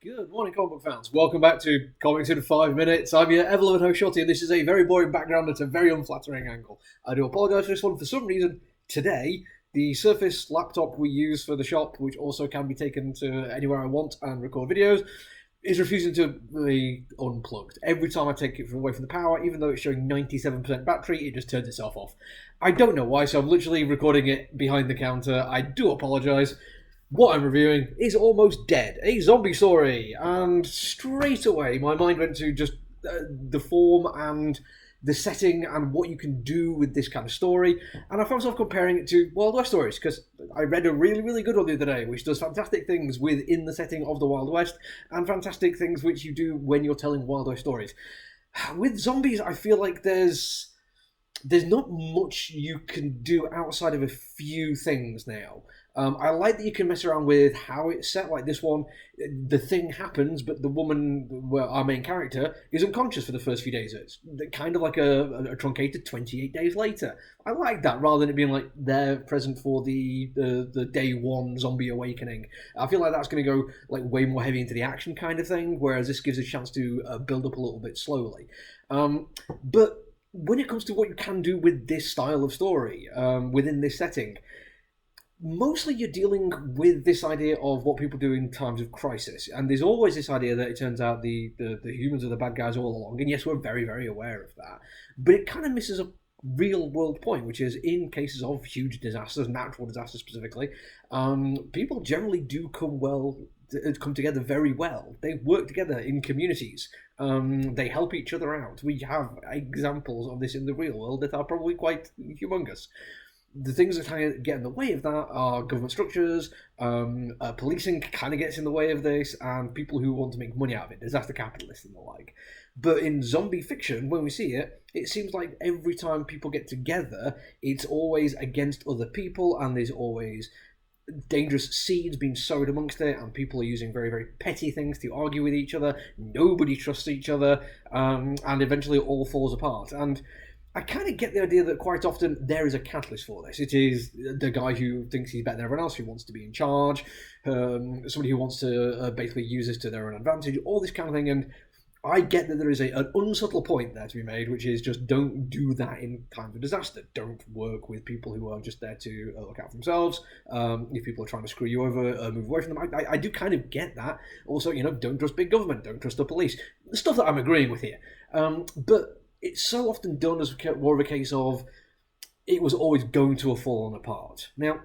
Good morning, comic book fans. Welcome back to Comics in 5 Minutes. I'm your ever-loving host, Shotty, and this is a very boring background at a very unflattering angle. I do apologise for this one. For some reason, today, the Surface laptop we use for the shop, which also can be taken to anywhere I want and record videos, is refusing to be unplugged. Every time I take it away from the power, even though it's showing 97% battery, it just turns itself off. I don't know why, so I'm literally recording it behind the counter. I do apologise. What I'm reviewing is Almost Dead, a zombie story, and straight away my mind went to just the form and the setting and what you can do with this kind of story, and I found myself comparing it to Wild West stories, because I read a really, really good one the other day, which does fantastic things within the setting of the Wild West, and fantastic things which you do when you're telling Wild West stories. With zombies, I feel like there's not much you can do outside of a few things now. I like that you can mess around with how it's set. Like this one, the thing happens, but the woman, well, our main character, is unconscious for the first few days. It's kind of like a truncated 28 days later. I like that rather than it being like they're present for the day one zombie awakening. I feel like that's going to go like way more heavy into the action kind of thing, whereas this gives a chance to build up a little bit slowly. But when it comes to what you can do with this style of story within this setting, mostly you're dealing with this idea of what people do in times of crisis, and there's always this idea that it turns out the humans are the bad guys all along, and yes, we're very, very aware of that, but it kind of misses a real world point, which is in cases of huge disasters, natural disasters specifically, people generally do come together very well. They work together in communities. They help each other out. We have examples of this in the real world that are probably quite humongous. The things that kind of get in the way of that are government structures, policing kind of gets in the way of this, and people who want to make money out of it, disaster capitalists and the like. But in zombie fiction, when we see it, it seems like every time people get together, it's always against other people, and there's always dangerous seeds being sowed amongst it, and people are using very, very petty things to argue with each other. Nobody trusts each other, and eventually it all falls apart. And I kind of get the idea that quite often there is a catalyst for this. It is the guy who thinks he's better than everyone else, who wants to be in charge, somebody who wants to basically use this to their own advantage, all this kind of thing. And I get that there is an unsubtle point there to be made, which is just don't do that in times of disaster. Don't work with people who are just there to look out for themselves. If people are trying to screw you over, move away from them. I do kind of get that. Also, don't trust big government, don't trust the police. The stuff that I'm agreeing with here. But it's so often done as more of a case of it was always going to have fallen apart. Now,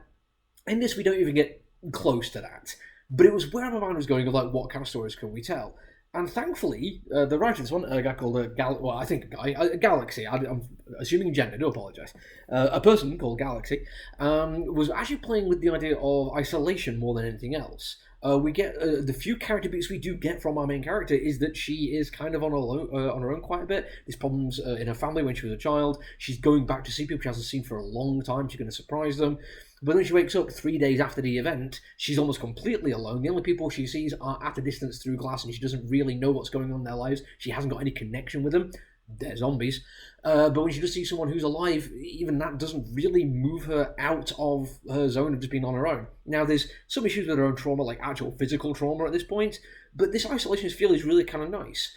in this, we don't even get close to that. But it was where my mind was going of like, what kind of stories can we tell? And thankfully, the writer of this one, a guy called Galaxy, I'm assuming gender, I do apologise, a person called Galaxy, was actually playing with the idea of isolation more than anything else. We get the few character beats we do get from our main character is that she is kind of on her own quite a bit. There's problems in her family when she was a child. She's going back to see people she hasn't seen for a long time. She's going to surprise them. But when she wakes up 3 days after the event, she's almost completely alone. The only people she sees are at a distance through glass, and she doesn't really know what's going on in their lives. She hasn't got any connection with them. They're zombies. But when she does see someone who's alive, even that doesn't really move her out of her zone of just being on her own. Now, there's some issues with her own trauma, like actual physical trauma at this point, but this isolationist feel is really kind of nice.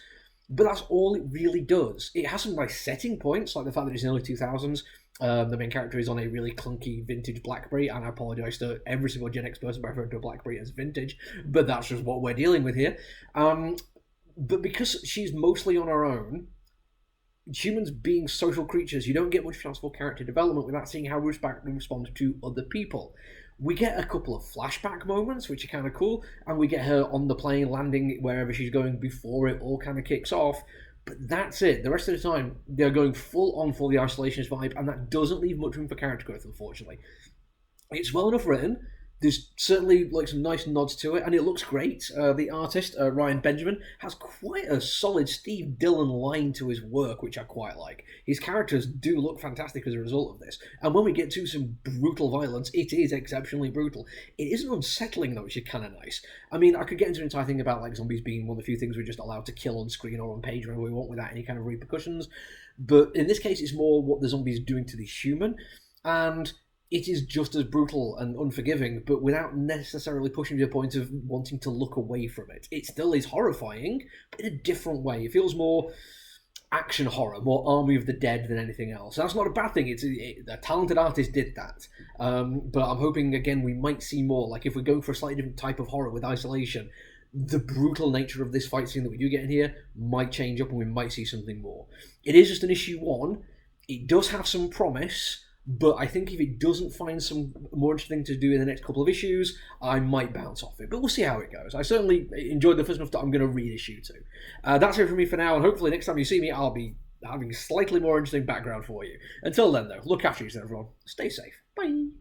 But that's all it really does. It has some nice setting points, like the fact that it's in the early 2000s. The main character is on a really clunky vintage BlackBerry, and I apologise to every single Gen X person by referring to a BlackBerry as vintage, but that's just what we're dealing with here. But because she's mostly on her own, humans being social creatures, you don't get much chance for character development without seeing how we respond to other people. We get a couple of flashback moments, which are kind of cool, and we get her on the plane landing wherever she's going before it all kind of kicks off. But that's it. The rest of the time, they're going full on for the isolationist vibe, and that doesn't leave much room for character growth, unfortunately. It's well enough written. There's certainly like some nice nods to it, and it looks great. The artist, Ryan Benjamin, has quite a solid Steve Dillon line to his work, which I quite like. His characters do look fantastic as a result of this. And when we get to some brutal violence, it is exceptionally brutal. It isn't unsettling, though, which is kind of nice. I mean, I could get into an entire thing about like zombies being one of the few things we're just allowed to kill on screen or on page whenever we want without any kind of repercussions. But in this case, it's more what the zombies are doing to the human. And it is just as brutal and unforgiving, but without necessarily pushing to the point of wanting to look away from it. It still is horrifying, but in a different way. It feels more action horror, more Army of the Dead than anything else. That's not a bad thing. A talented artist did that, but I'm hoping again we might see more. Like if we're going for a slightly different type of horror with Isolation, the brutal nature of this fight scene that we do get in here might change up, and we might see something more. It is just an issue 1. It does have some promise. But I think if it doesn't find some more interesting to do in the next couple of issues, I might bounce off it. But we'll see how it goes. I certainly enjoyed the first enough that I'm going to read issue 2. That's it from me for now, and hopefully next time you see me, I'll be having slightly more interesting background for you. Until then, though, look after yourself, everyone. Stay safe. Bye.